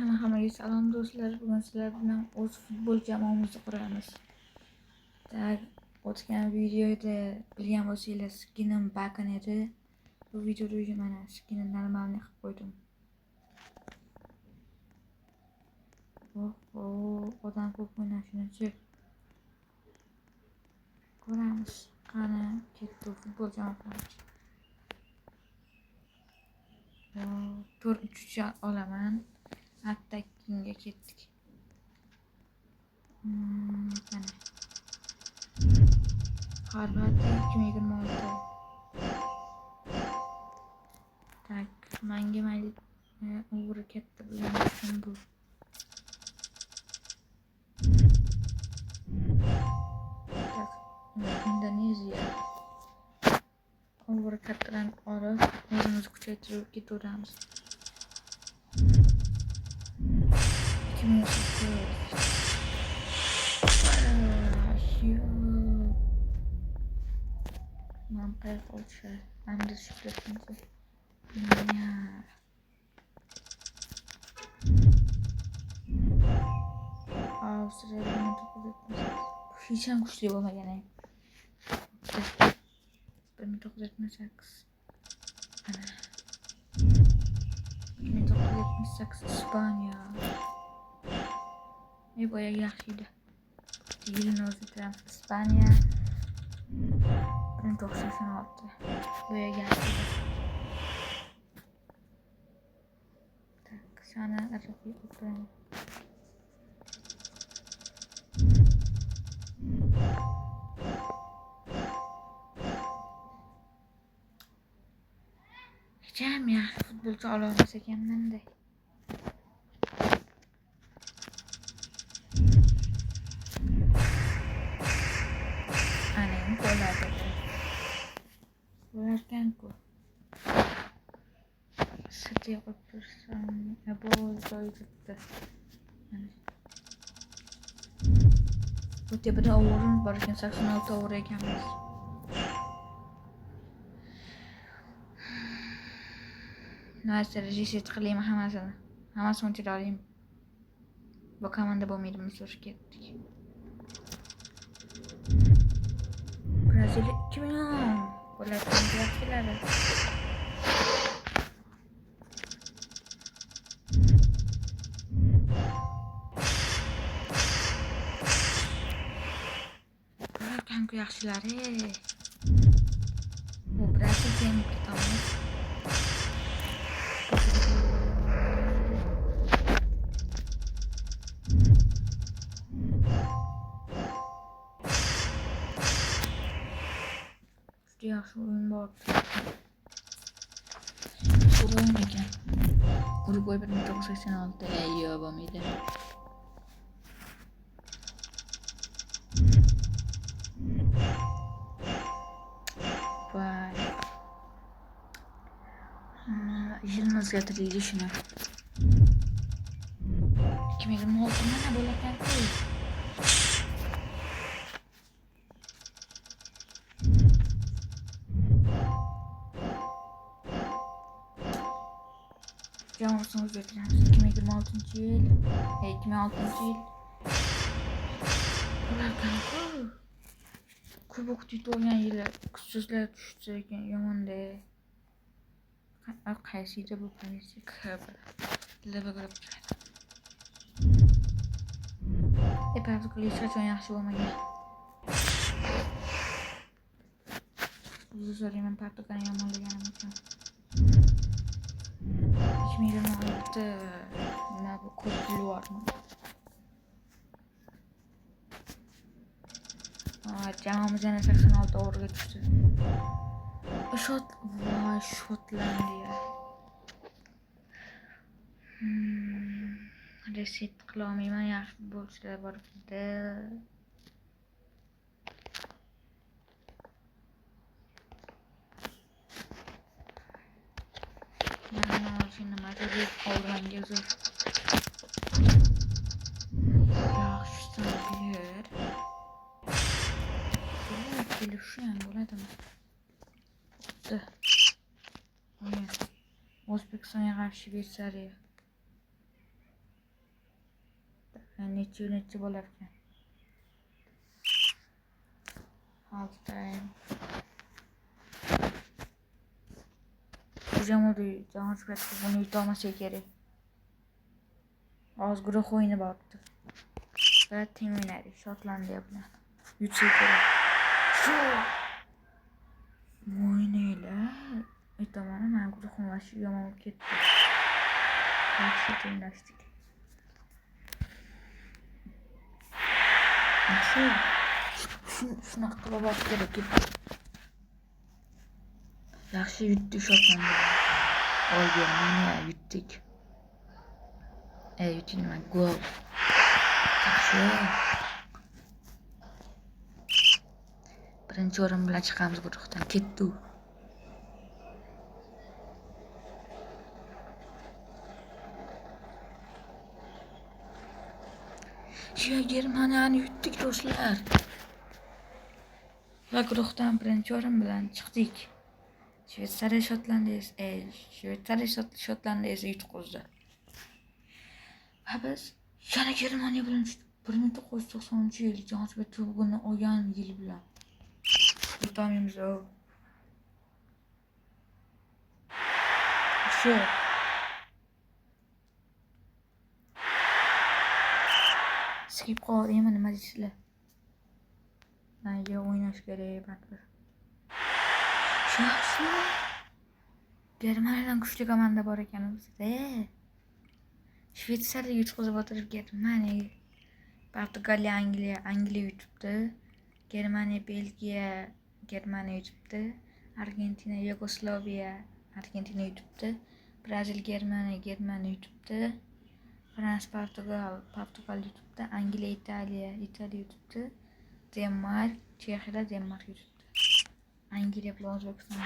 Hammaga salom do'stlar. Bugun sizlar bilan o'z futbol jamoamizni quramiz. O'tgan videoda bilgan bo'lsangiz skinim bakan edi. Bu videoda mana skinni normalni qilib qo'ydim. Odam ko'p o'ynashini ko'ramiz. Qani ketdi futbol jamoamiz. 4-3 olaman. Attackinga ketdik. Mana Xorvatiya 2026. Menga mayli o'g'ri katta bo'lgan uchun bu. Indoneziya o'g'ri kattadan olib o'zimizni kuchaytirib ketaveramiz. 2008 man qayerga olishar? Endi shifrlashincha. Avstriya hech ham kuchli bo'lmagan edi. 1978 Ispaniya. Boya yaxshi edi. Yilni o'zida Ispaniya 1986. Boya yaxshi edi. Sana arabiy o'qiraman. Hecham yaxshi futbolchi ololmas ekanman-da. Aning bo'ladi. Bo'larkan-ku. Sizga o'tirsam, bu joyda. Bu tepada o'rin bor ekan, 86 o'rin ekanmiz. Naysa reset qilaymi hammasini. Hammasini o'chira olaymi. Bu komanda bo'lmaydimi so'rab ketdik. Braziliya 2010. Bo'larkan yaxshilari. Bo'larkan yaxshilari. Bu Braziliya ketamiz. Yaxshi o'yin bor. O'yin ekan. Uruguay 1986 yo'q bo'lmaydi. Voy. Yilni o'zgartirildi shuni. 2026 mana bo'larkan-ku. Jamoasini o'zgartiramiz. 2026-yil. 2006-yil. Bo'larkan-ku. Kubok yutilgan yili kuchsizlar tushdi ekan, yomon-da. Qaysida bu pozitsiya kabi. Labag'rab turadi. Pavlikli hech yaxshi bo'lmagan. Uzr so'rayman, Portugaliyani yomonlaganim uchun. 2026 nima bu ko'pilvormi? Jamoamiz yana 86 o'ringa tushdi. Shotlandiya. Reset qila olmayman, yaxshi futbolchilar bor edi. Mana nima deb olganga zo'r. Yaxshi ber. Kelishuv ham bo'ladimi? O'zbekistonga qarshi Shveysariya. necha bo'lar ekan. Hozir qarayim. Hujamudi Jahonsifat buni yutolmasa kerak. Hozir guruh o'yini bo'libdi. Va teng o'ynaydi Shotlandiya bilan. Yutsa kerak. Shu o'ynaylar. Aytaman, men guruhim vashi yomon bo'lib ketdi. Yaxshi tenglashdik. Shunaqa qilib olib kerak edi. Yaxshi yutdik Shotlandiya. Germaniya yutdik. Yutilmadi gol. Yaxshi. Birinchi o'rin bilan chiqamiz guruhdan. Ketdi. Germaniyani yutdik do'stlar. Va guruhdan birinchi o'rin bilan chiqdik. Shveysariya Shotlandiyasi yutqazdi. Va biz yana Germaniya bilan 1990-yil Jahonsifat Kubogini olgan yil bilan yutolmaymiz. Shu skip qo'yaymi nima deysizlar? Nega o'ynash kerak baribir. Shu Germaniyadan kuchli komanda bor ekan bizda. Shveysariya yutqazib o'tirib Germaniya, Portugaliya, Angliya yutibdi. Germaniya, Belgiya, Germaniya yutibdi. Argentina, Yugoslaviya, Argentina yutibdi. Brazil, Germaniya yutibdi. Fransiya, Portugal yutibdi. Angliya, Italiya yutibdi. Denmark, Chexiya, Denmark yutibdi. Angliya bilan O'zbekiston.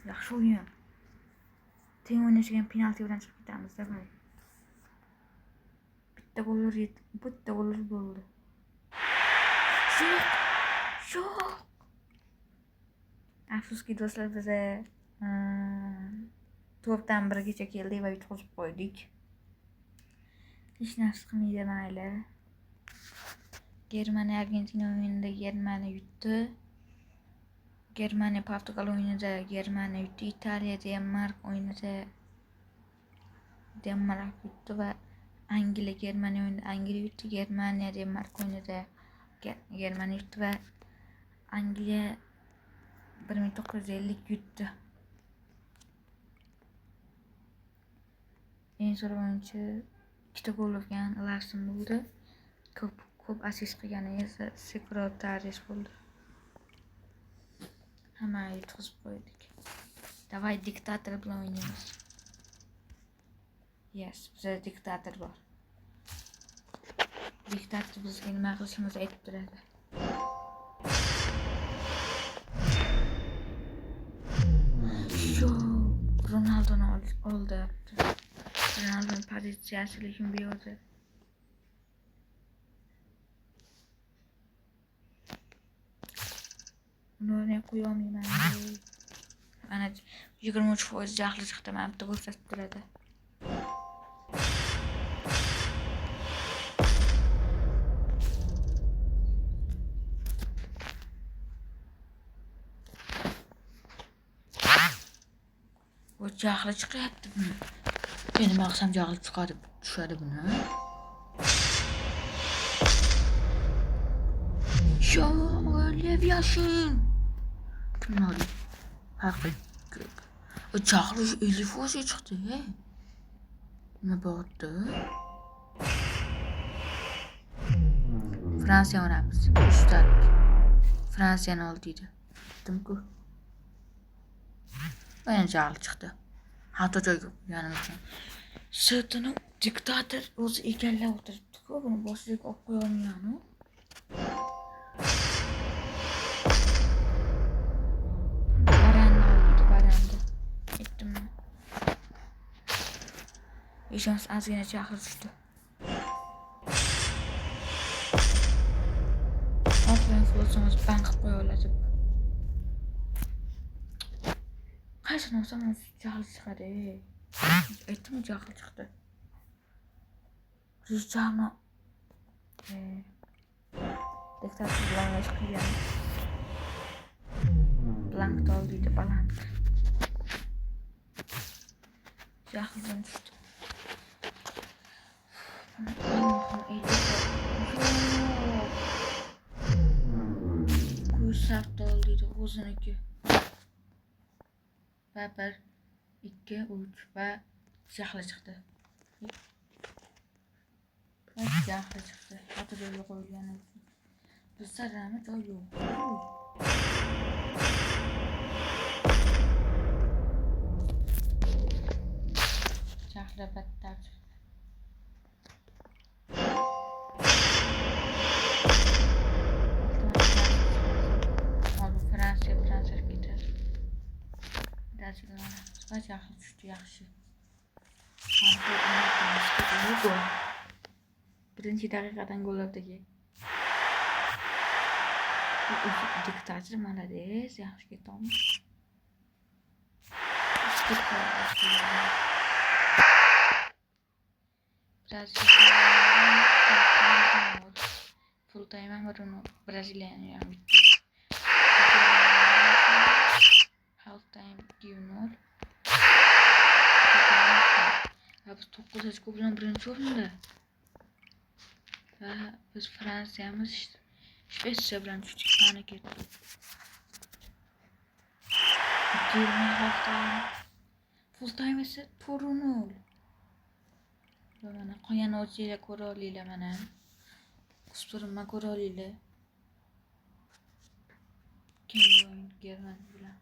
Yaxshi o'yin. Teng o'ynashgan penalti bilan chiqib ketamiz davay. Bitta gol bo'ldi. Sho'q. Afsuski do'stlar, biz 4dan 1gacha keldik va yutqazib qo'ydik. Hech narsa qilmaydi mayli. Germaniya Argentina o'yinida Germaniya yutdi. Germaniya Portugal o'yinida Germaniya yutdi. Italiya Denmark o'yinida Denmark yutdi va Angliya Germaniya o'yinida Angliya yutdi. Germaniya Denmark o'yinida Germaniya yutdi va Angliya 1950 yutdi. Eng zo'r o'yinchi 2 gol urgan Larsen bo'ldi. Ko'p assist qilgani esa Sekrotaris bo'ldi. Hamma yutqazib qo'ydik. Davay diktator bilan o'ynaymiz. Yes, bizda diktator bor. Diktator bizga nima qilishimizni aytib turadi. Ronaldo'ni oldi. Ronaldo'ning pozitsiyasi lekin bu yerda. Uni qo'ya olmayman. Mana 23% jahli chiqdi, mana bitta ko'rsatib turadi. Bu jahli chiqyapti buni. Nima qilsam jahli chiqadi, tushadi buni. Lev Yashin. Kimlar? Haqiqiy. O jahli 50% chiqdi. Nima bo'ldi? Fransiya o'ynaymiz. Ustalik. Fransiyani oldiydi. Aytdim-ku. Yana jahli chiqdi. Hatto joyga yanimizdan. Sirtini diktator o'zi egallab o'tiribdi-ku, buni boshiga olib qo'ya olmayman-ku. Baranda. Aytdim-mi? Ishonch ozgina jahli tushdi. Offline futbolchimiz bank qilib qo'ya oladi. Kaçın o zaman cahil çıkardı. Ettim cahil çıktı. Rüzgarını diktatör blank çıkıyor. Blank dolduydu blank. Cahilden düştü. Kuyusaq dolduydu uzun 2. Ve 1, 2, 3 ve cahil çıktı. Cahil çıktı. Hatta böyle koyulan bizde rahmet o yok. Cahil battar çıktı. Fransa gider. Biraz daha cahil düştü yaxşı. Birinci dakikadan gol oldu ki. Diktatör malades yaxşı getdi olmuş. Biraz full time Bruno Brasiliano bitti. Half time diyor. Biz 9 açık bilen birinci orunda. Ve biz Fransa'mız işte Şveçya bilen 3 tane ketdi. 20 half time. Full time ise Torunul. Mana qo'yan o'ziga ko'ra olinglar mana. Kusturma ko'ra olinglar. Kim o'yin German bilan.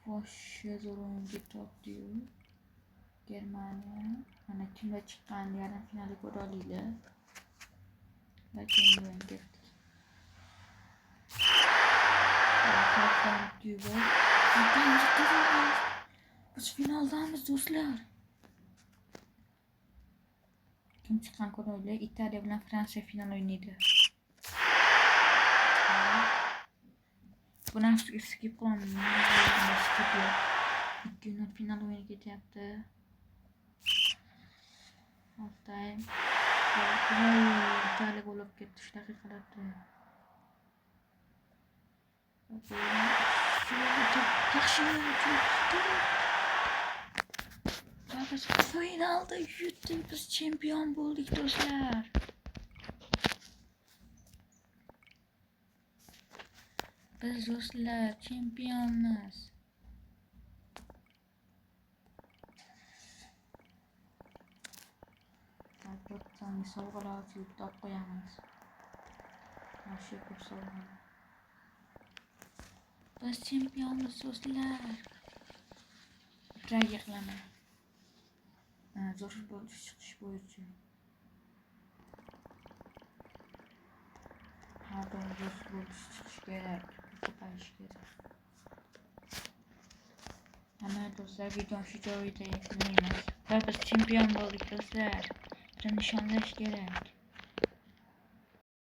Hoşça zorun top diyor. Germaniya. Mana kimlar chiqqan yarim finalga ko'ra olinglar. Va kim o'yin ketdi. Biz finaldamiz do'stlar. Kim chiqqan ko'ra olinglar. Italiya bilan Fransiya final o'ynaydi. Bu nafsga skip qilaman. Skip yo'q. 2 kundan final o'yini ketyapti. Half time. Italiya gol olib ketdi 3 daqiqalarda. Biz finalda yutdik, biz chempion bo'ldik do'stlar. Biz do'stlar chempionmiz. Albatta sovg'alar yutib qo'yamiz. Yaxshi ko'p sovg'a. Biz chempionmiz do'stlar. Rayga qilaman. Zo'r bo'lish chiqish bo'yicha. Har doim zo'r bo'lish chiqish kerak. Ko'payish kerak. Hamma do'stlar video shu joyida yakunlaymiz. Va biz chempion bo'ldik do'stlar. Buni nishonlash kerak.